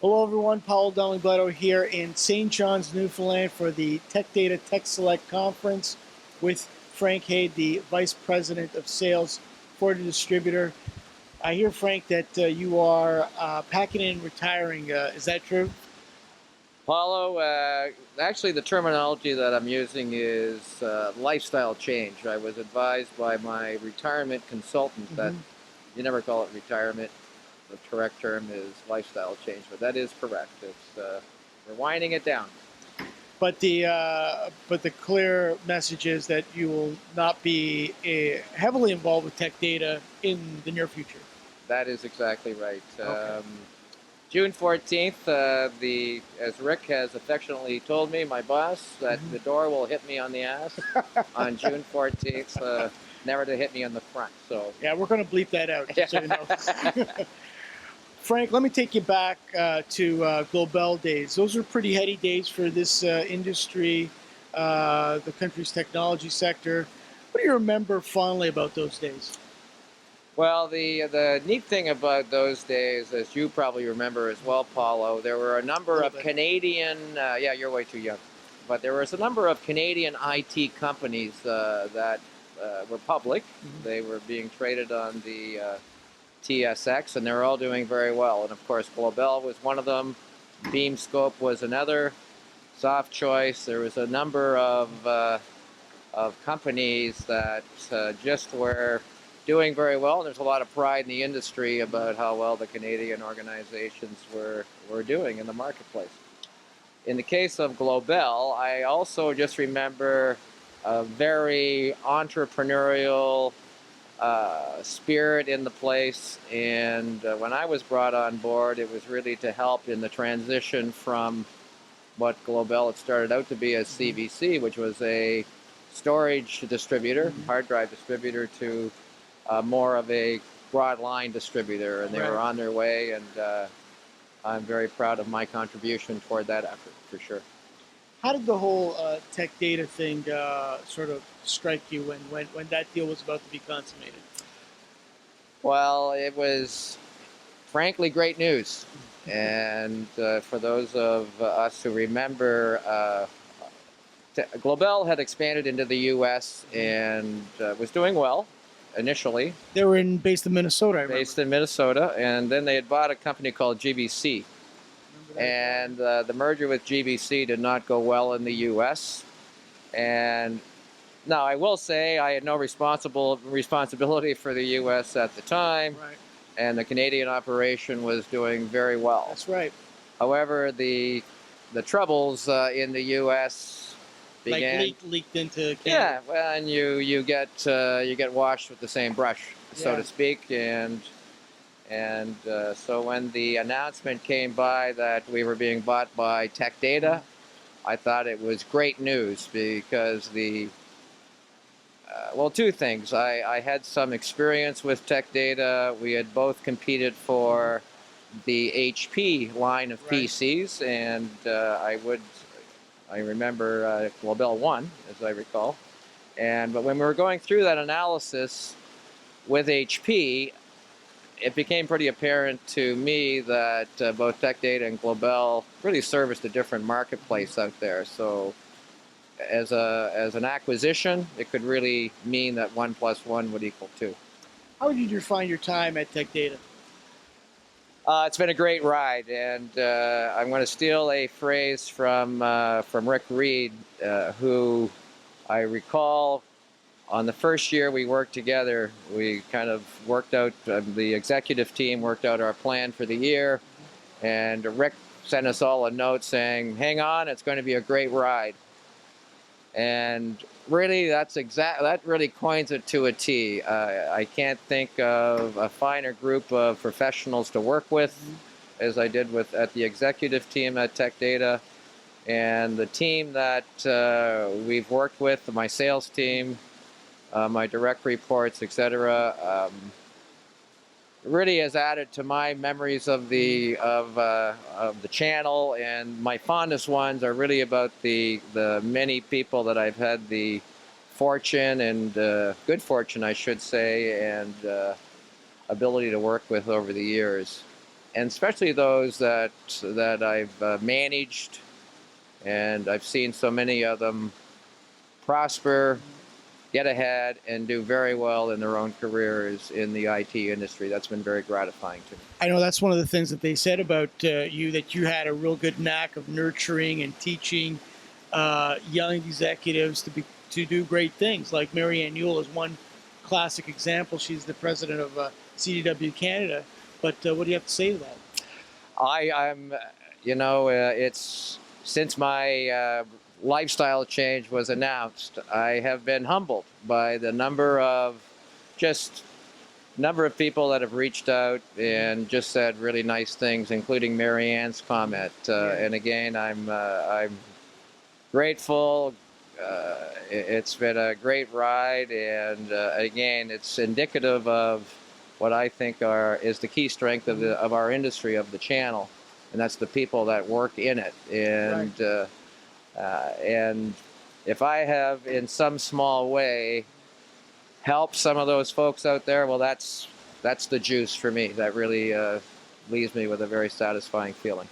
Hello, everyone. Paolo Donnelly here in St. John's, Newfoundland for the Tech Data Tech Select Conference with Frank Haid, the Vice President of Sales for the distributor. I hear, Frank, that you are packing and retiring. Is that true? Paulo, actually the terminology that I'm using is lifestyle change. I was advised by my retirement consultant that you never call it retirement. The correct term is lifestyle change, but that is correct. We're winding it down. But the clear message is that you will not be heavily involved with tech data in the near future. That is exactly right. Okay. June 14th, as Rick has affectionately told me, my boss, that the door will hit me on the ass on June 14th, never to hit me on the front. So yeah, we're going to bleep that out, so you know. Frank, let me take you back to Global days. Those are pretty heady days for this industry, the country's technology sector. What do you remember fondly about those days? Well, the neat thing about those days, as you probably remember as well, Paulo, there were a number of Canadian, yeah, you're way too young, but there was a number of Canadian IT companies that were public. They were being traded on the TSX, and they were all doing very well. And of course, Global was one of them. BeamScope was another. Softchoice. There was a number of companies that just were doing very well. There's a lot of pride in the industry about how well the Canadian organizations were doing in the marketplace. In the case of Global, I also just remember a very entrepreneurial spirit in the place, and when I was brought on board, it was really to help in the transition from what Global had started out to be as CVC, which was a storage distributor, hard drive distributor, to more of a broad line distributor, and they were on their way, and I'm very proud of my contribution toward that effort, for sure. How did the whole tech data thing sort of strike you when that deal was about to be consummated? Well, it was frankly great news. And for those of us who remember, Global had expanded into the U.S. and was doing well initially. They were based in Minnesota, I remember. Based in Minnesota, and then they had bought a company called GBC. And the merger with GBC did not go well in the U.S. And now I will say I had no responsibility for the U.S. at the time. Right. And the Canadian operation was doing very well. That's right. However, the troubles in the U.S. began. Like leaked into Canada. Yeah, well, and you get washed with the same brush, so to speak, and so when the announcement came by that we were being bought by Tech Data, I thought it was great news because well, two things. I had some experience with Tech Data. We had both competed for the HP line of PCs, and I remember Global won, as I recall. But when we were going through that analysis with HP, it became pretty apparent to me that both Tech Data and Global really serviced a different marketplace out there. So as an acquisition, it could really mean that 1 + 1 would equal 2. How did you find your time at Tech Data? It's been a great ride, and I'm going to steal a phrase from Rick Reed, who I recall on the first year we worked together, we kind of worked out, the executive team worked out our plan for the year, and Rick sent us all a note saying, hang on, it's going to be a great ride. And really, that really coins it to a T. I can't think of a finer group of professionals to work with as I did at the executive team at Tech Data. And the team that we've worked with, my sales team, my direct reports, etc., really has added to my memories of the channel, and my fondest ones are really about the many people that I've had the fortune and good fortune, I should say, and ability to work with over the years. and especially those that I've managed, and I've seen so many of them prosper, get ahead, and do very well in their own careers in the IT industry. That's been very gratifying to me. I know that's one of the things that they said about you, that you had a real good knack of nurturing and teaching young executives to do great things. Like Marianne Newell is one classic example. She's the president of CDW Canada. But what do you have to say to that? I'm, it's since my lifestyle change was announced, I have been humbled by the number of people that have reached out and just said really nice things, including Marianne's comment. And again, I'm grateful. It's been a great ride, and again, it's indicative of what I think is the key strength of our industry, of the channel, and that's the people that work in it. And right. And if I have, in some small way, helped some of those folks out there, well, that's the juice for me. That really leaves me with a very satisfying feeling.